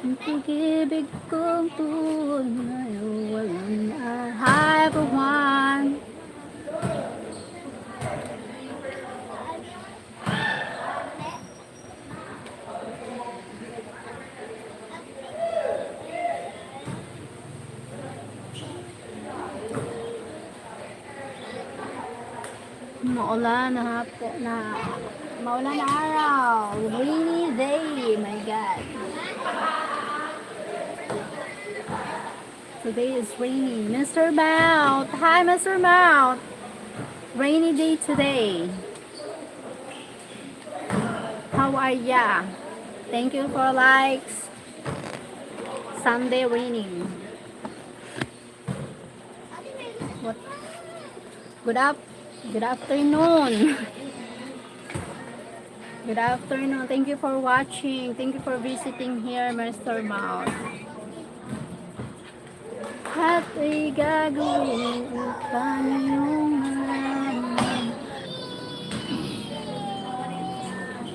Ang pag-ibig kong tunay walang Hi everyone! Maulan na maulan na araw. Rainy day. My God. Today is rainy. Mr. Mount. Hi, Mr. Mount. Rainy day today. How are ya? Thank you for likes. Sunday raining. What? Good afternoon. Good afternoon. Thank you for watching. Thank you for visiting here, Mr. Mount. At ay gagawin upang iyong malaman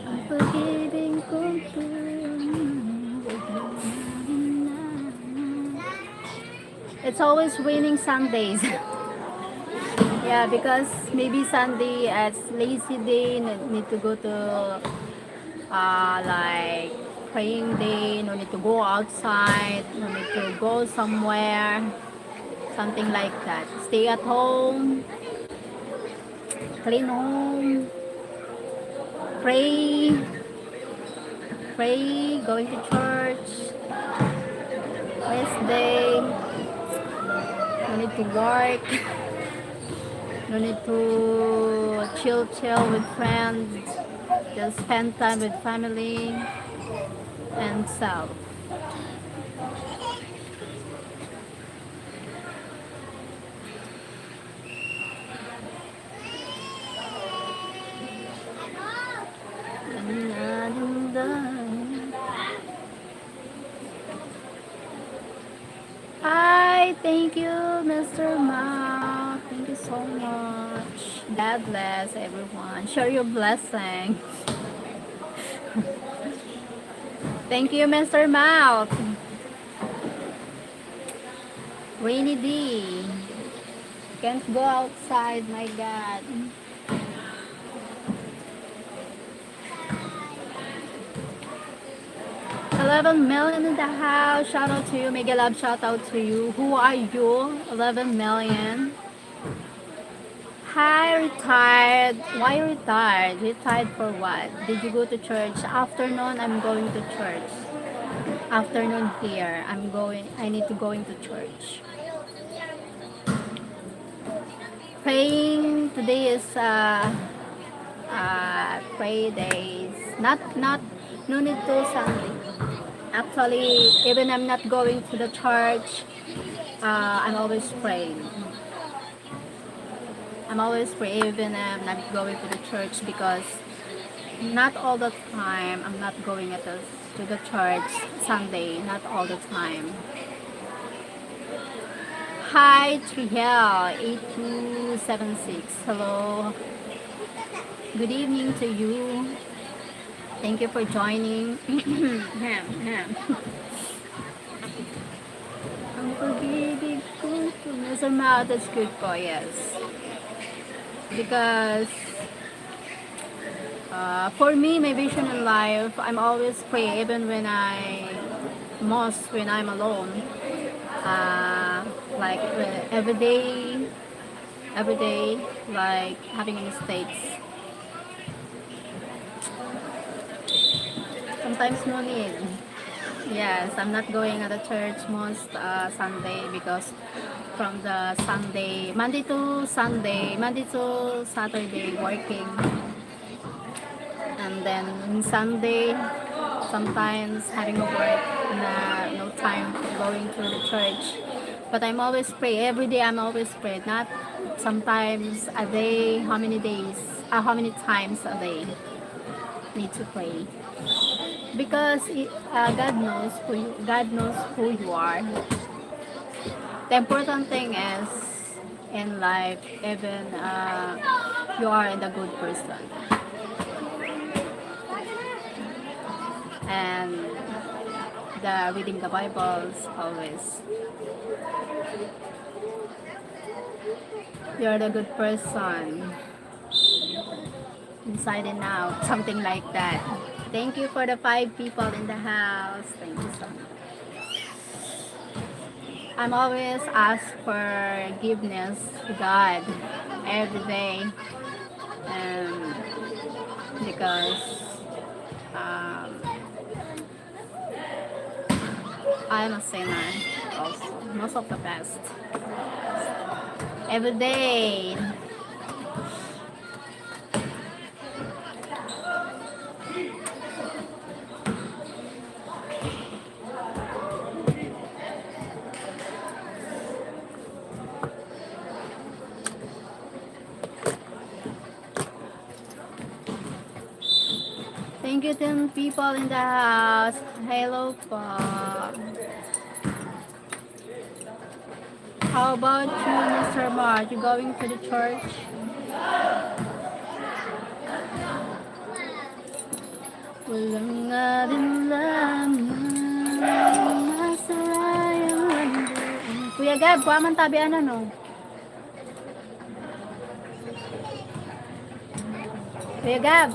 ang pag-ibig kong It's always raining Sundays. Yeah, because maybe Sunday it's lazy day, need to go to like praying day, no need to go outside, no need to go somewhere, something like that. Stay at home, clean home, pray, going to church, rest day, no need to work. No need to chill with friends, just spend time with family and self. Hi, thank you, Mr. Mount. Thank you so much. God bless everyone. Share your blessing. Thank you, Mr. Mount. Rainy day. Can't go outside, my God. $11 million in the house. Shout out to you. Mega love shout out to you. Who are you? 11 million. Hi, retired. Why retired? Retired for what? Did you go to church? Afternoon, I'm going to church. Afternoon here. I need to go into church. Praying. Today is pray days. No need to Sunday. Actually, even I'm not going to the church, I'm always praying. I'm always praying even I'm not going to the church, because not all the time I'm not going to the church Sunday. Not all the time. Hi, Trihel 8276. Hello. Good evening to you. Thank you for joining. Ang pag-ibig ko nasa mouth, that's good po, yes. Because for me, my vision in life, I'm always pray even when I'm alone. Like every day, like having mistakes. Sometimes no need. Yes, I'm not going at the church most Sunday, because from the Monday to Saturday working, and then Sunday sometimes having a work na no time going to the church. But I'm always pray every day. I'm always pray. Not sometimes a day. How many days? How many times a day need to pray? Because God knows who you are. The important thing is in life, even you are a good person, and the reading the Bibles always. You're the good person, inside and out, something like that. Thank you for the 5 people in the house. Thank you so much. I'm always ask forgiveness to God every day, um, because um, I'm a sinner also, most of the best. Every day. Thank you 10 people in the house. Hello po. How about you, Mr. Mark? You going to the church? Walang alinlangan, masarayang landuin. Kuya Gab, kuha man tabian no? Kuya Gab.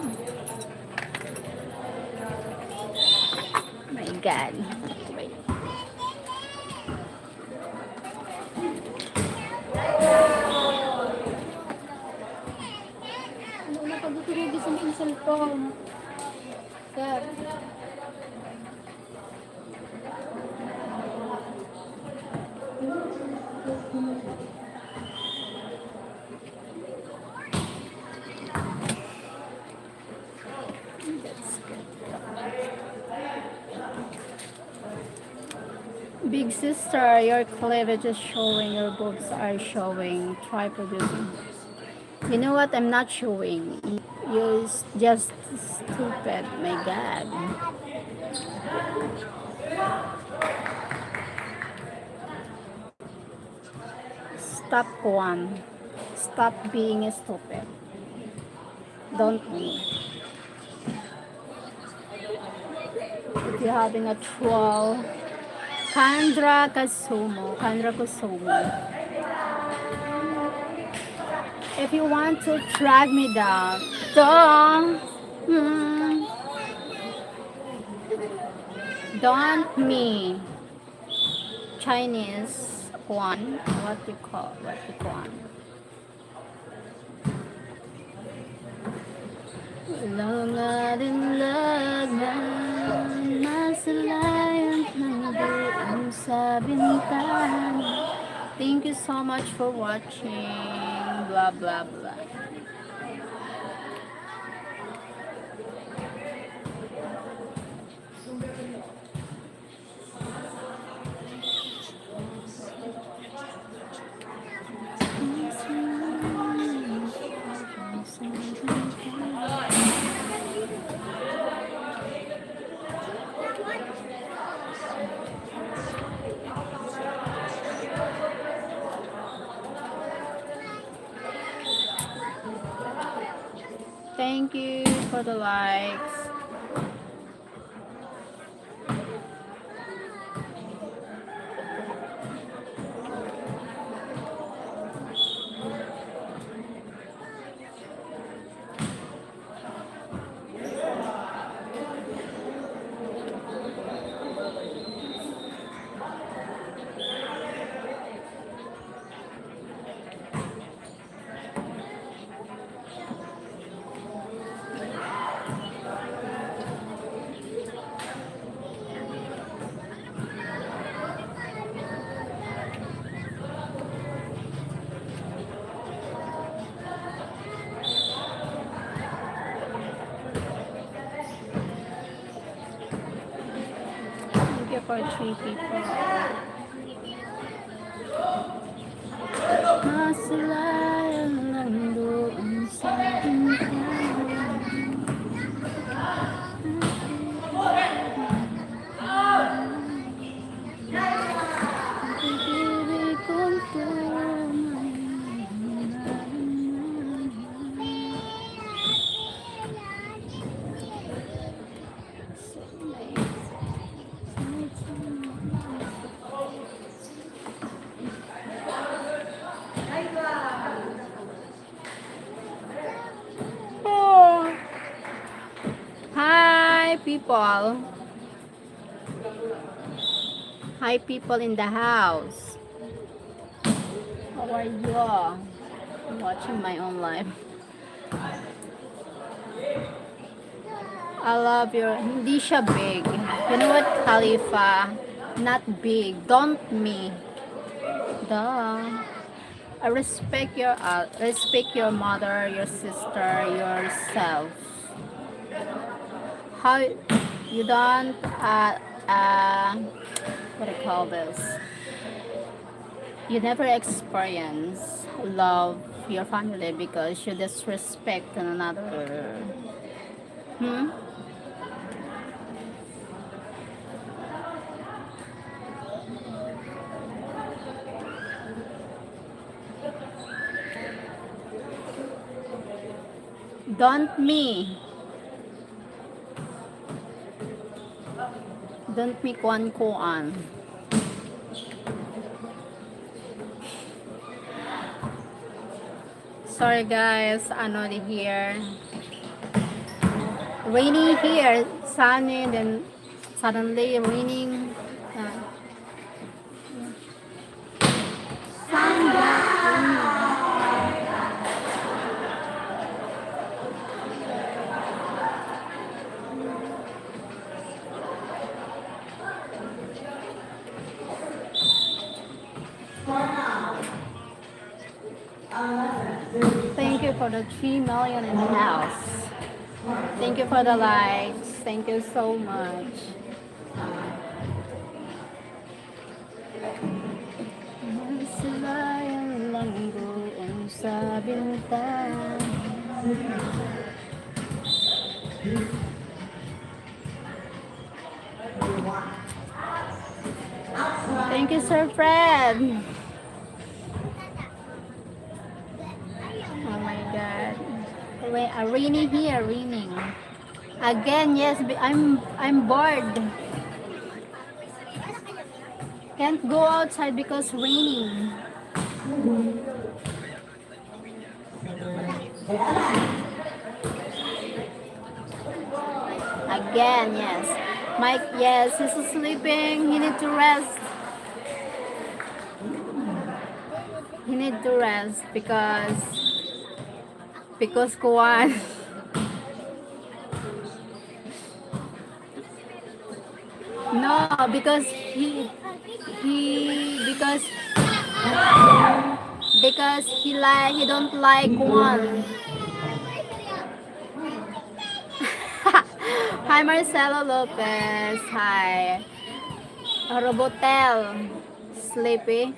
My God. Wait. Ano na pagtutulog sa mga cellphone? Gab. Big sister, your cleavage is showing, your boobs are showing. Try producing. You know what? I'm not showing. You're just stupid. My God. Stop one. Stop being stupid. Don't me. If you're having a troll, Kandra Kasumo. If you want to drag me down, don't. Don't me. Chinese one. What you call? Thank you so much for watching. Blah blah blah. Thank you for the likes. For 3 people. Masalayan lang doon sa bintana. Pag-ibig kong tunay. people. Hi, people in the house. How are you? I'm watching my own live. I love your... Hindi siya big. You know what, Khalifa? Not big. Don't me. Duh. I respect your mother, your sister, yourself. How you don't what do you call this? You never experience love your family because you disrespect another. Hmm? Don't me. Don't me kuan. Sorry guys, ano here. Raining here, sunny, then suddenly raining. Thank you for the 3 million in the house. Thank you for the likes. Thank you so much. Sila yung langgoon sa bintana. Thank you, Sir Fred. Oh my God. Raining here, raining. Again, yes, I'm bored. Can't go outside because raining. Again, yes. Mike, yes, he's sleeping. He need to rest. He need to rest because Kuan. No, because he don't like Kuan. Hi Marcelo Lopez. Hi. Robotel. Sleepy.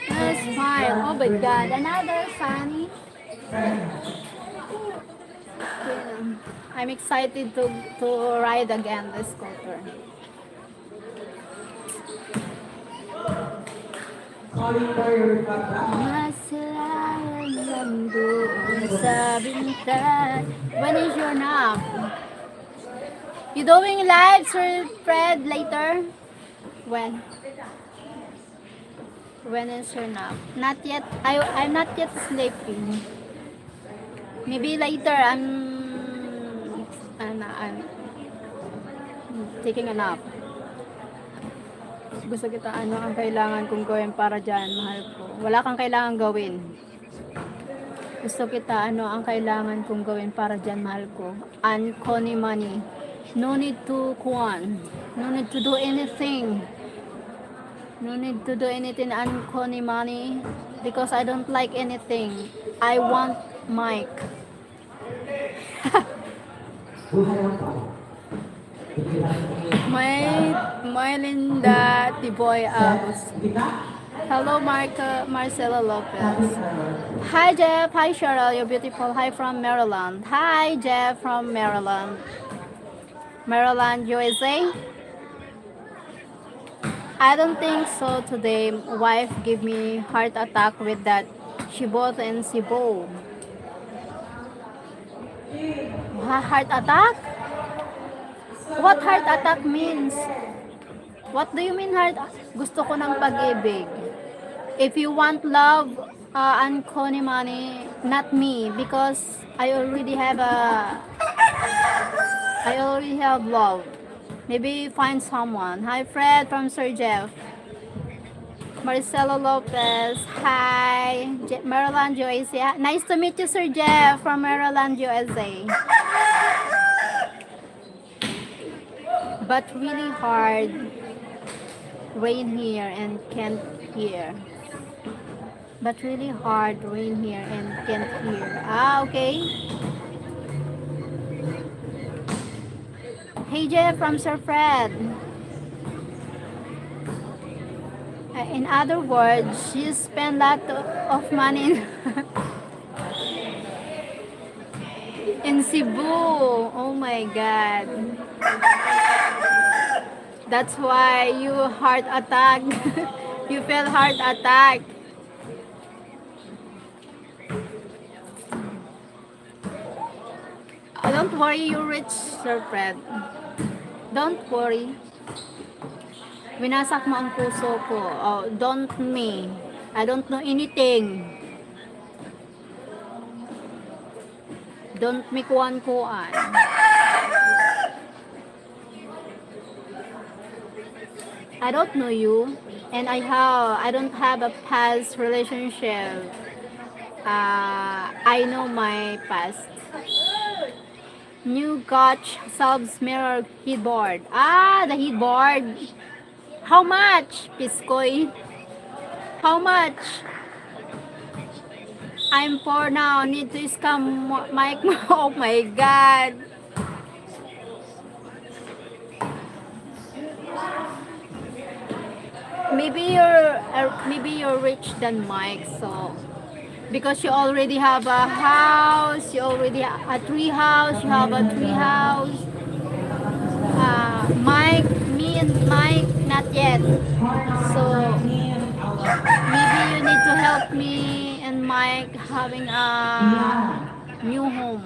That's fine. Oh my God. Another funny. I'm excited to ride again this scooter. When is your nap? You doing live, Sir Fred, later? When? When is your nap? Not yet. I'm not yet sleeping. Maybe later. I'm taking a nap. Gusto kita ano ang kailangan kong gawin para dyan, mahal ko. Wala kang kailangan gawin. Gusto kita ano ang kailangan kong gawin para dyan, mahal ko. Unconny money. No need to kuan. No need to do anything. No need to do anything unconny money because I don't like anything. I want Mike. My Linda Tiboy Abus. Hello Marcelo Lopez. Hi Jeff, hi Sheryl, you're beautiful. Hi from Maryland. Hi Jeff from Maryland. Maryland, USA. I don't think so today. Wife gave me heart attack with that Shibot and Sibo. Heart attack? What heart attack means? What do you mean heart? Gusto ko ng pag-ibig. If you want love, unconny money, not me, because I already have love. Maybe find someone. Hi, Fred from Sir Jeff. Marcelo Lopez. Hi, Maryland, USA. Nice to meet you, Sir Jeff from Maryland, USA. But really hard rain here and can't hear. But really hard rain here and can't hear. Ah, okay. Hey, Jeff from Sir Fred. In other words, you spend a lot of money in Cebu. Oh my God. That's why you heart attack. You feel heart attack. Don't worry, you rich, Sir Fred. Don't worry. Winasak mo ang puso ko. Oh, don't me. I don't know anything. Don't me kuan-kuan. I don't know you, and I don't have a past relationship. I know my past. New Gotch Subs Mirror Headboard. Ah, the headboard. How much, Piskoy? How much? I'm poor now. Need to scam Mike. Oh my God. Maybe you're rich than Mike, so because you already have a house, you already have a tree house, you have a tree house. Mike, me and Mike, not yet. So maybe you need to help me and Mike having a new home.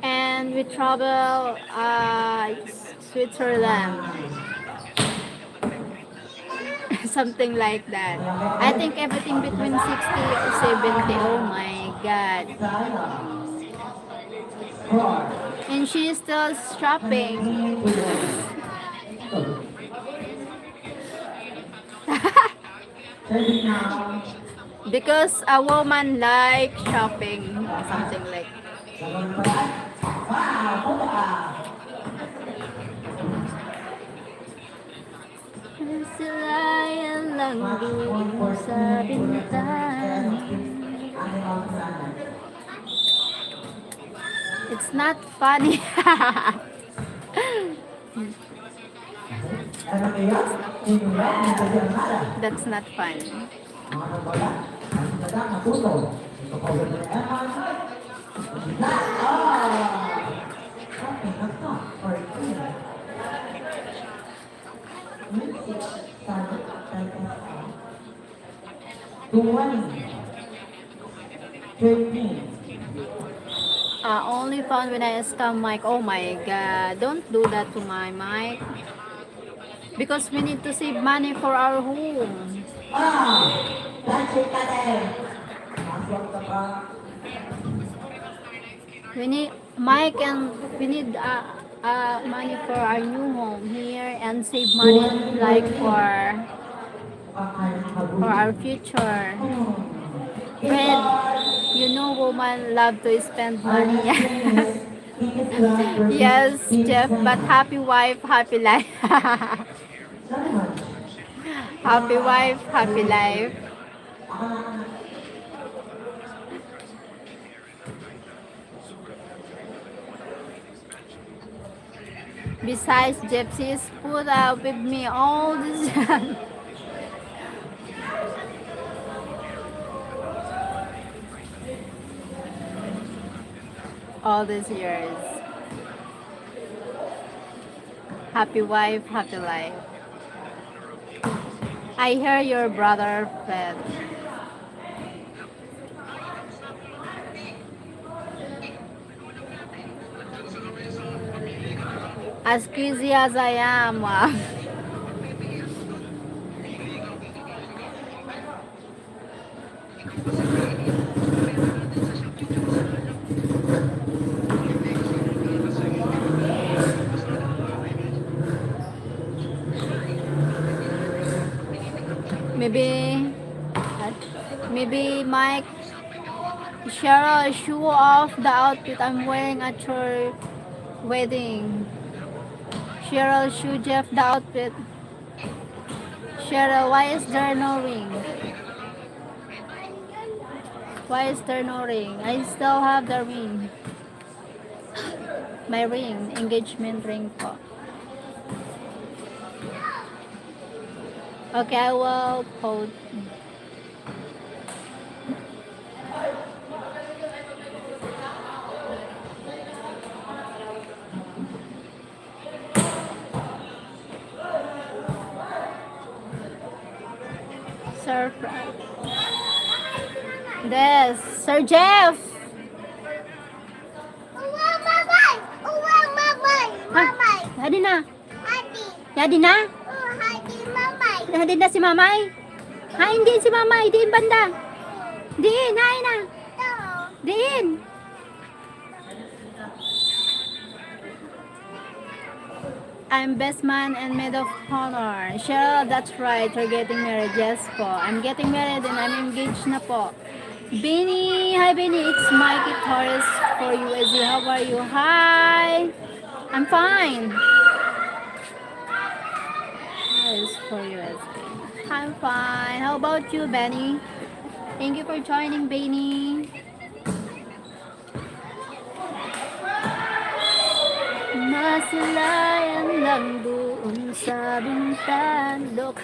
And we travel Switzerland. Something like that. I think everything between 60 or 70. Oh my God. And she's still shopping. Because a woman likes shopping. Something like Selayan lang doon sa bintana. It's not funny. That's not funny. Only found when I scam Mike. Oh my God. Don't do that to my Mike. Because we need to save money for our home. We need Mike and we need money for our new home here and save money like for our future. Fred, you know women love to spend money. Yes, Jeff, but happy wife, happy life. Happy wife, happy life. Besides, Gypsies put up with me all this time. All these years. Happy wife, happy life. I hear your brother Fred. As crazy as I am. Maybe, maybe Mike, Cheryl, show off the outfit I'm wearing at your wedding. Cheryl, show Jeff the outfit. Cheryl, why is there no ring? Why is there no ring? I still have the ring. My ring, engagement ring po. Okay, I will post. Sir, this, Sir Jeff. Hadi na. Hadi na? Hadi na si Mamay. Hain din si Mamay. Diin banda. Diin, hain na. Diin. I'm best man and maid of honor. Cheryl, that's right. You're getting married. Yes po. I'm getting married and I'm engaged na po. Benny, hi Benny. It's Mikey Torres for USD. How are you? Hi. I'm fine. Yes, for USD. I'm fine. How about you, Benny? Thank you for joining, Benny. Masilayan lang doon sa bintandok.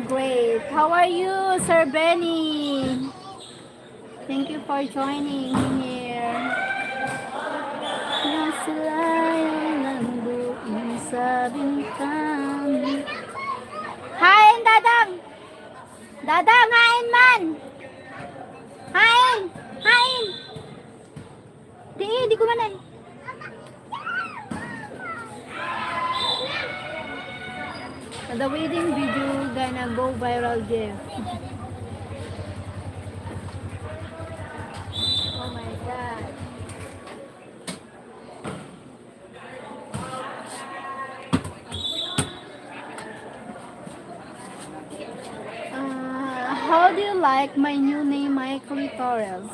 Great. How are you, Sir Benny? Thank you for joining here. Masilayan lang doon sa bintandok. Hain, Dadang! Dadang, hain man! Hain! Hain! Di ko manan. The wedding video gonna go viral, Jeff. Oh my God. How do you like my new name, Michael Torres?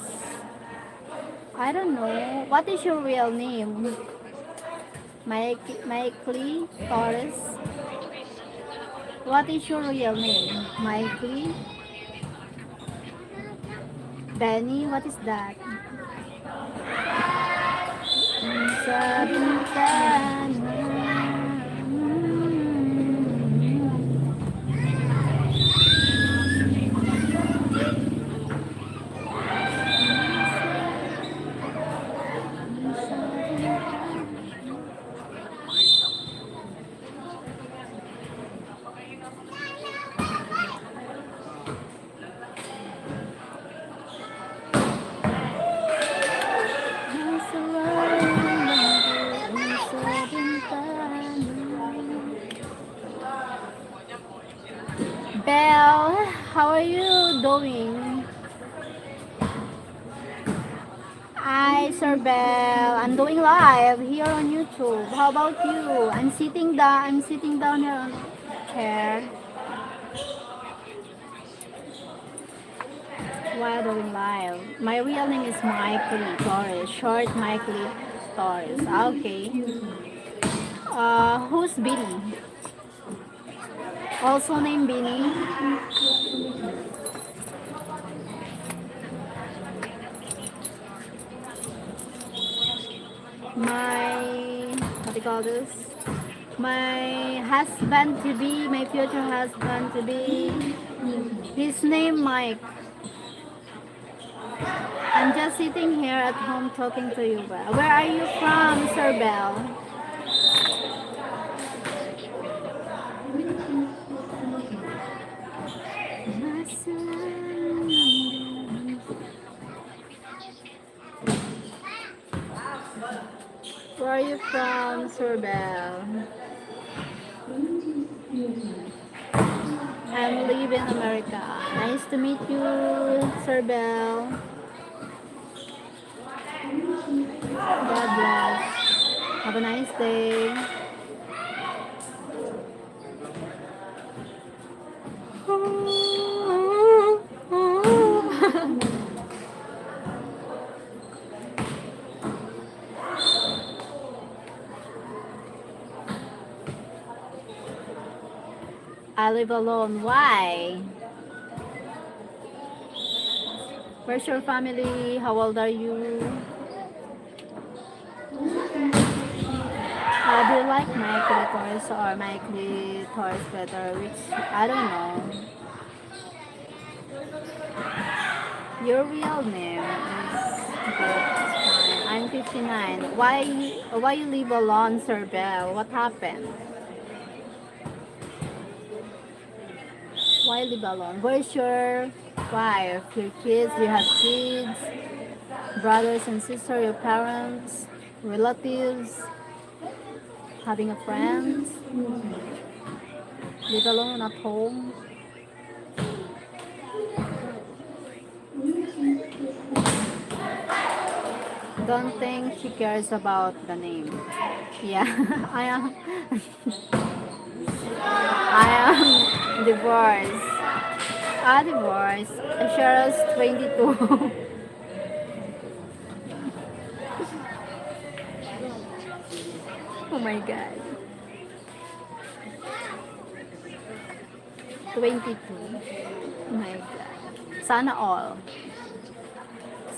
I don't know. What is your real name? Michael Torres. What is your real name? Michael? Benny? What is that? Sa bintana. Belle, how are you doing? Hi, Sir Belle. I'm doing live here on YouTube. How about you? I'm sitting down here on a chair while doing live. My real name is Michael Torres. Short Michael Torres. Okay. Who's Billy? Also named Benny. What do you call this? My husband to be, my future husband to be, his name Mike. I'm just sitting here at home talking to you. Where are you from, Sir Bell? Where are you from, Sir Bell? I live in America. Nice to meet you, Sir Bell. God bless. Have a nice day. I live alone. Why? Where's your family? How old are you? Do you like my clitoris or my clitoris better? Which I don't know. Your real name is good. It's fine. I'm 59. Why you live alone, Sir Bell? What happened? Why live alone? Where's your wife? Your kids? Do you have kids? Brothers and sisters? Your parents? Relatives? Having a friend? Live alone at home? Don't think she cares about the name. Yeah, I am. I am divorced. Divorced. Cheryl's 22. Oh my god. 22. Oh my god. Sana all.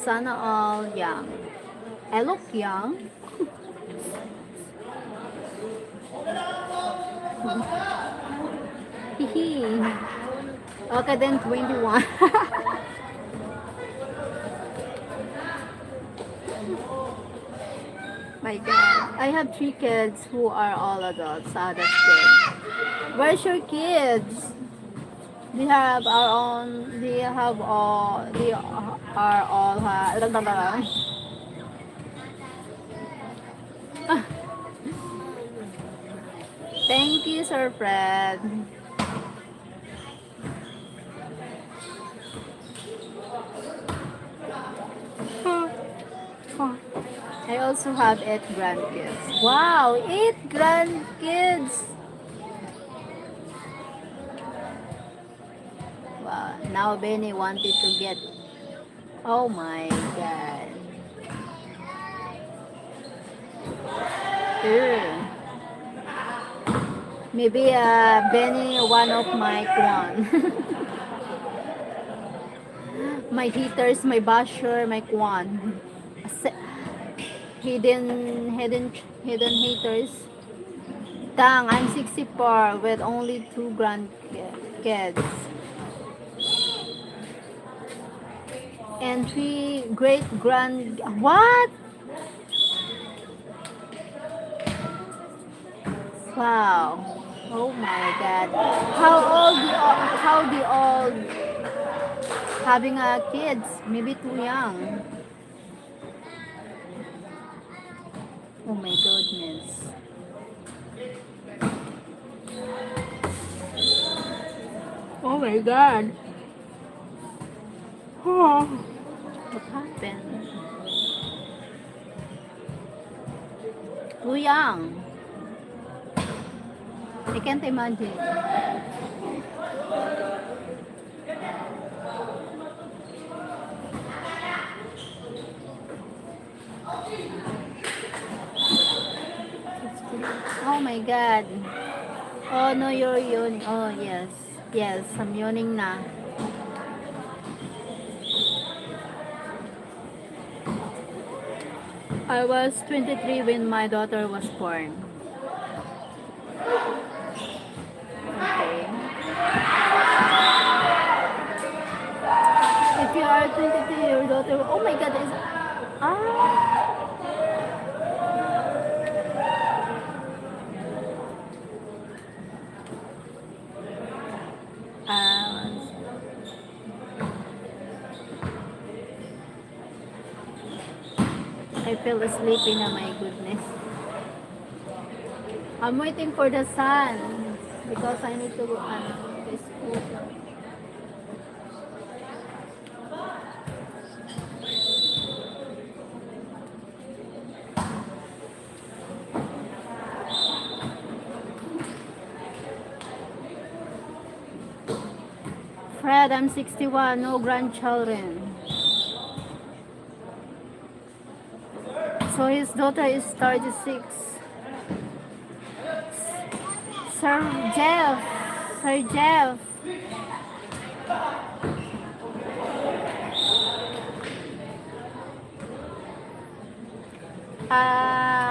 Sana all young. I look young. Hehe. Okay, then 21. My god. I have 3 kids who are all adults. Ah, that's good. Where's your kids? They have our own. They have all. They are all. Thank you, Sir Fred. I also have 8 grandkids. Wow, 8 grandkids! Wow, now Benny wanted to get. Oh my god. Ew. Maybe Benny one of my kwan. My haters, my basher, my kwan. Hidden haters. Dang, I'm 64 with only 2 grandkids. And 3 great-grand. What? Wow. Oh my god. How the old having a kids? Maybe too young. Oh my goodness. Oh my god. Oh. What happened? Too young. I can't imagine. Oh my god. Oh no, you're yawning. Oh yes. Yes, I'm yawning na. I was 23 when my daughter was born. Okay. If you are 23, your daughter. Oh my god, is. Ah. I fell asleep na, my goodness. I'm waiting for the sun because I need to go to school. Fred, I'm 61, no grandchildren. So his daughter is 36. Sir Jeff, Sir Jeff.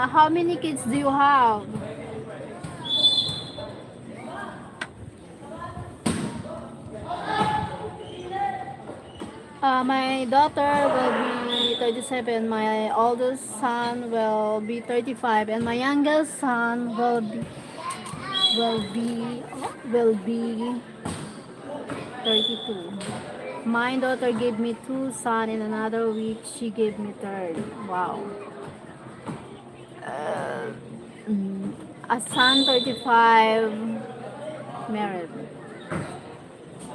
How many kids do you have? My daughter will be 37, my oldest son will be 35, and my youngest son will be will be 32. My daughter gave me two sons. In another week, she gave me third. Wow. Uh, a son 35, married.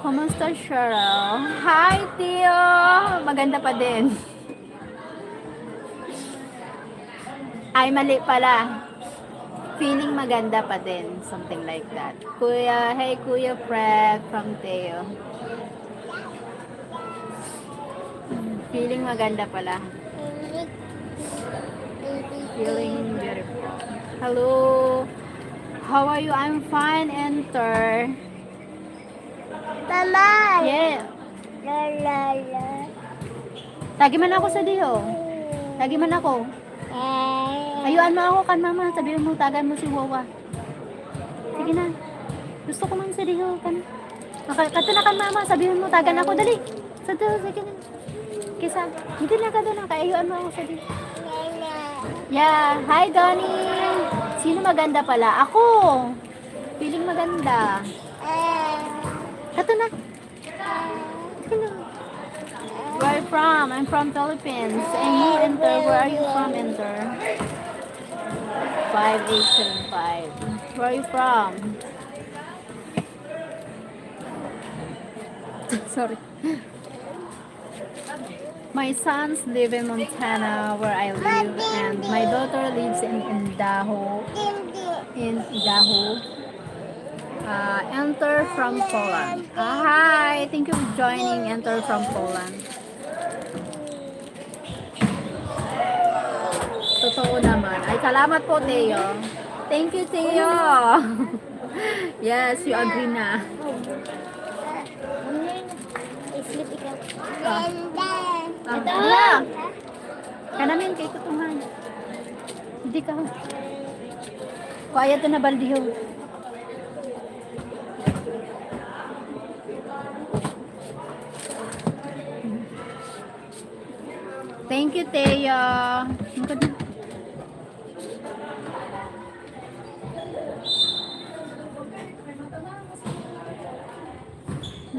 Kumusta, Sheryl? Hi, Tio! Maganda pa din. Ay, mali pala. Feeling maganda pa din. Something like that. Kuya, hey Kuya Fred from Teo. Feeling maganda pala. Feeling beautiful. Hello. How are you? I'm fine, Enter. Mama. Yeah. La la la. Tagi man ako sa diho. Tagi man ako. Ayuan mo ako kan mama. Sabihin mo, tagan mo si Wawa. Sige na. Gusto ko man sa diho kan. Kato na kan mama. Sabihin mo, tagan ako. Dali. Sa diho. Sige na. Kisa. Hindi na ka doon. Ayuan mo ako sa diho. Yeah. Hi, Donnie. Sino maganda pala? Ako. Feeling maganda. Kato na. Hello. Where are you from? I'm from Philippines. And you, Enter, where are you from, Enter? 5875. Where are you from? Sorry. My sons live in Montana, where I live, and my daughter lives in Idaho. Enter from Poland. Hi! Thank you for joining. Enter from Poland. Totoo naman. Ay, salamat po, Teo. Thank you, Teo. Yes, you agree na. Kanamin kay kutungan. Hindi ka. Quiet na baldiho. Thank you, Teo.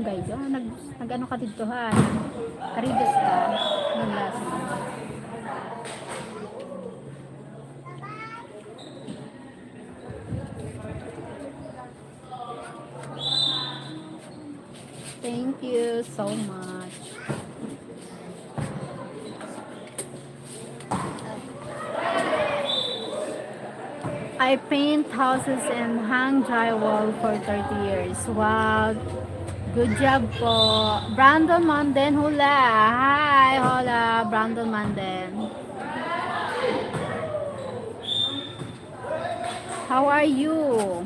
Guys, nag-ano ka dito ha? Karibes ka. Naglas. Thank you so much. I paint houses and hang drywall for 30 years. Wow. Good job po. Brandon Manden, hula. Hi, hola, Brandon Manden. How are you?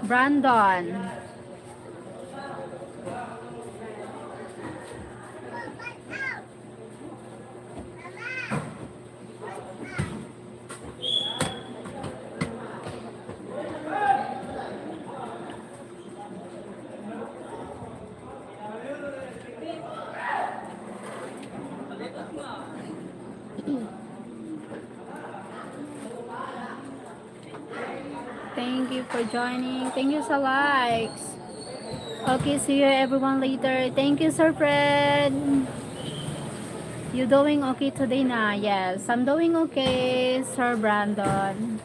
Brandon. Thank you for joining. Thank you so likes. Okay, see you everyone later. Thank you, Sir Fred. You doing okay today na? Yes, I'm doing okay, Sir Brandon.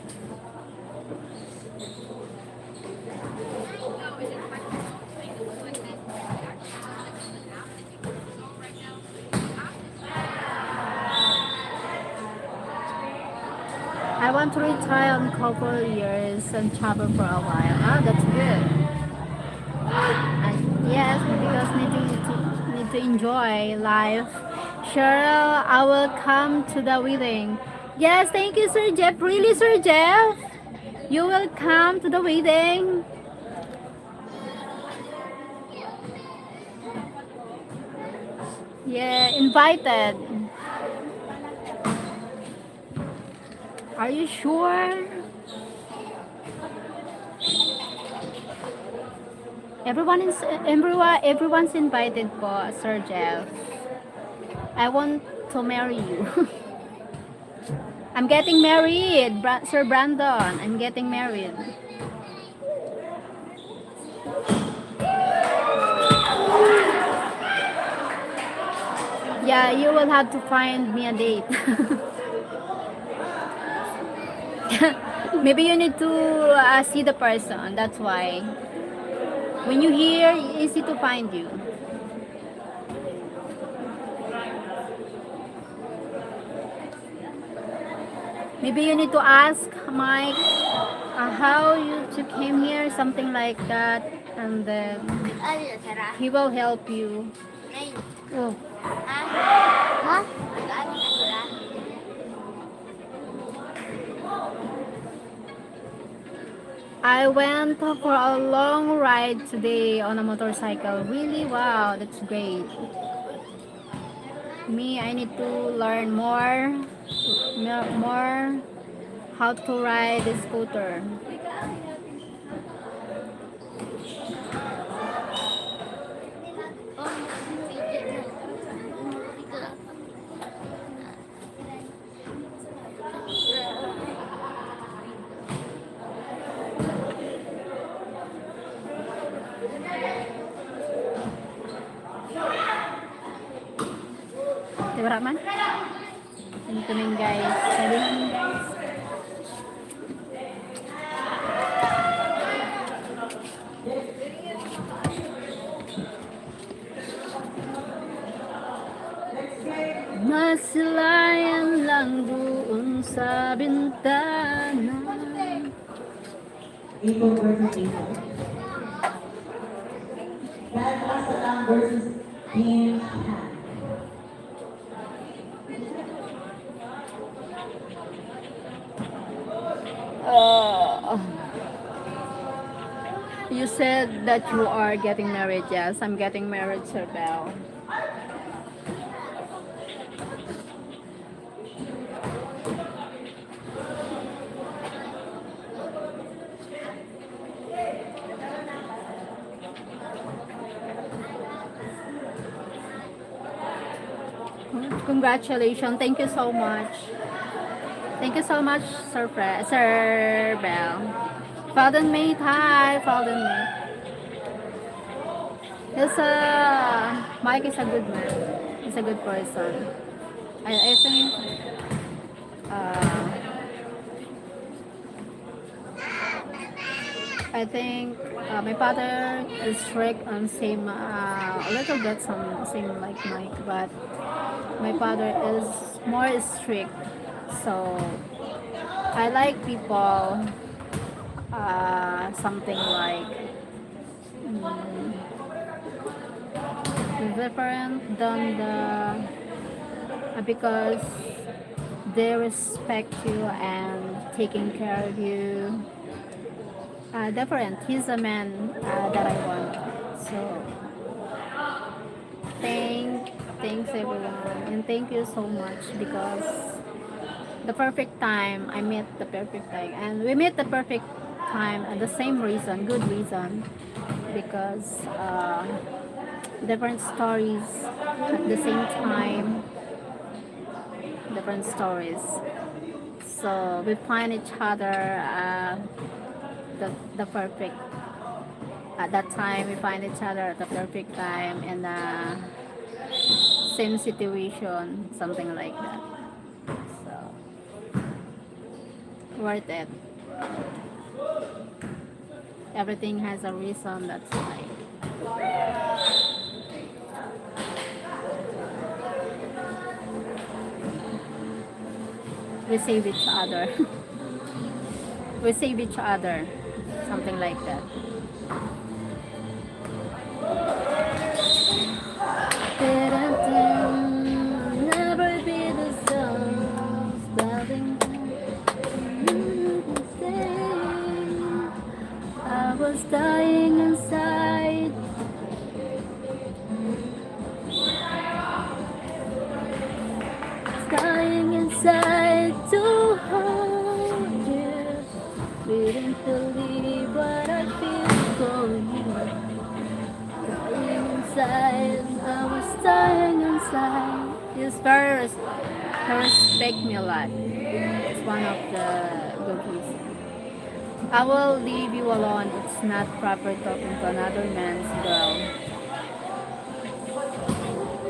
I want to retire in a couple of years and travel for a while. Ah, that's good. And yes, because need to enjoy life. Cheryl, I will come to the wedding. Yes, thank you, Sir Jeff. Really, Sir Jeff? You will come to the wedding? Yeah, invited. Are you sure? Everyone's invited po, Sir Jeff. I want to marry you. I'm getting married, Sir Brandon. I'm getting married. Yeah, you will have to find me a date. Maybe you need to see the person. That's why. When you hear, easy to find you. Maybe you need to ask Mike how you two came here, something like that, and then he will help you. Oh. Hah? I went for a long ride today on a motorcycle. Really, wow, that's great. Me, I need to learn more how to ride a scooter. Di ba, Rahman? Ganito na yun, guys. Sabi namin, guys. Masilayan lang doon sa bintana. April versus April. Dad Pasalang versus James Han. You said that you are getting married. Yes, I'm getting married, Sir Bell. Congratulations. Thank you so much. Thank you so much, Sir Bell. Falden mate, hi, Falden mate. Mike is a good man. He's a good person. I think uh, my father is strict and same a little bit same like Mike, but my father is more strict. So I like people something like different than because they respect you and taking care of you. Different. He's a man that I want. So thanks everyone, and thank you so much because the perfect time I met the perfect time, and we met the perfect time at the same reason, good reason, because different stories at the same time, different stories. So we find each other the perfect at that time. We find each other at the perfect time and same situation, something like that. So worth it. Everything has a reason. That's why. We save each other. We save each other, something like that. Never be the same, starting I was dying inside. believe what I feel for you. Inside, I was dying inside. It's very respect me a lot. It's one of the good reasons. I will leave you alone. It's not proper talking to another man's girl.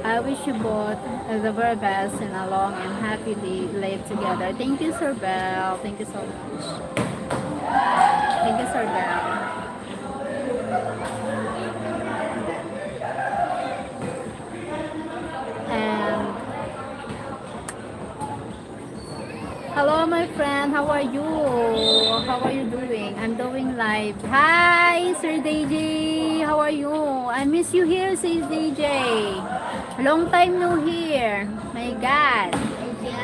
I wish you both the very best and a long and happily live together. Thank you, Sir Bell. Thank you so much. Thank you, Sir Bell. And hello, my friend. How are you? How are you doing? I'm doing live. Hi, Sir DJ. How are you? I miss you here, Sir DJ. Long time no here. My God.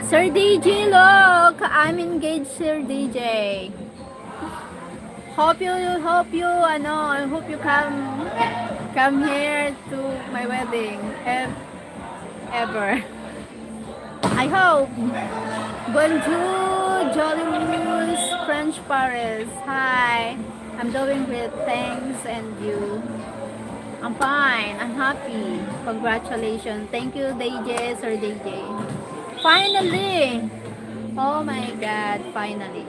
Sir DJ, look. I'm engaged, Sir DJ. I hope you come here to my wedding. Ever. I hope. Bonjour, Jolly News, French Paris. Hi. I'm doing great, thanks, and you? I'm fine. I'm happy. Congratulations. Thank you, DJ, Sir DJ. Finally. Oh my God, finally.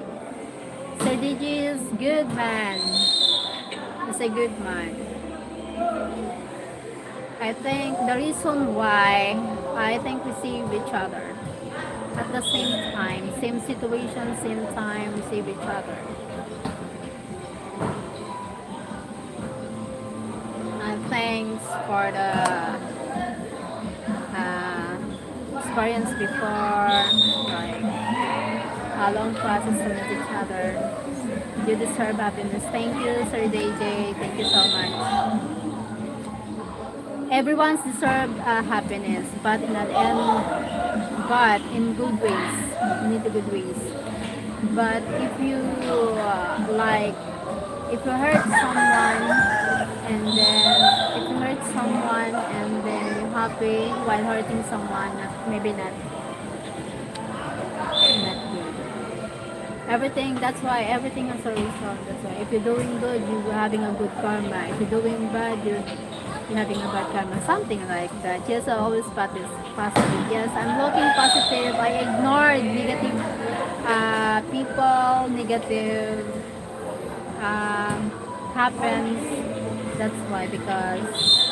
Sir DJ is good man. He's a good man. I think the reason why I think we see each other at the same time, same situation, same time, we see each other. And thanks for the experience before, like a long process to meet each other. You deserve happiness. Thank you, Sir DJ. Thank you so much. Everyone's deserve happiness, but in the end, but in good ways, in the good ways. But if you like, if you hurt someone, and then if you hurt someone, and then you're happy while hurting someone, maybe not good. Everything. That's why everything has a result. That's why if you're doing good, you're having a good karma. If you're doing bad, you're having a bad karma, something like that. Yes, I always positive. Yes, I'm looking positive. I ignored negative people, negative happens. That's why, because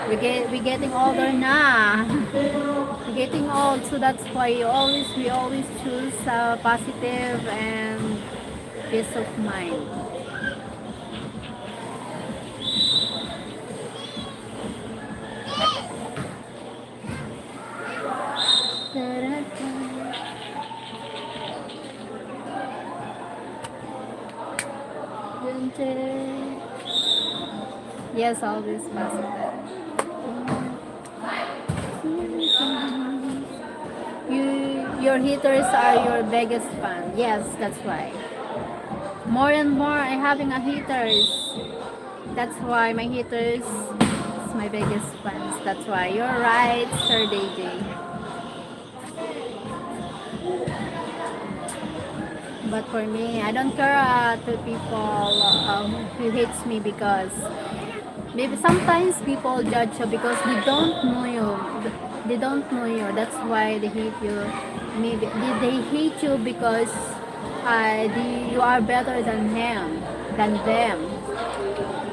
we getting older now. We're getting old, so that's why we always choose positive and peace of mind. Yes, always positive. Your haters are your biggest fan. Yes, that's why. More and more, I'm having a haters. That's why my haters is my biggest fans. That's why you're right, Sir DJ. But for me, I don't care to people who hates me, because maybe sometimes people judge you because they don't know you. They don't know you. That's why they hate you. Maybe they hate you because you are better than them.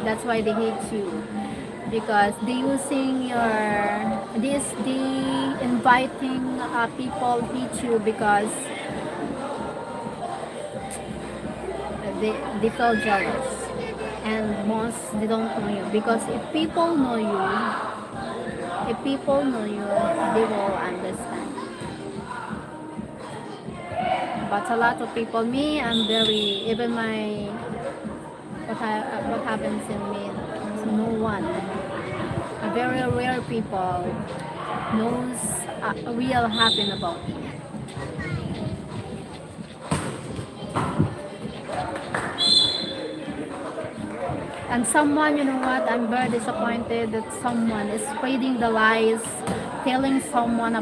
That's why they hate you, because they using they inviting people hate you because they feel jealous, and most they don't know you, because if people know you, they will understand. But a lot of people, me, I'm very, even my what happens in me, so no one, a very rare people knows real happen about me. And someone, you know what, I'm very disappointed that someone is spreading the lies, telling someone about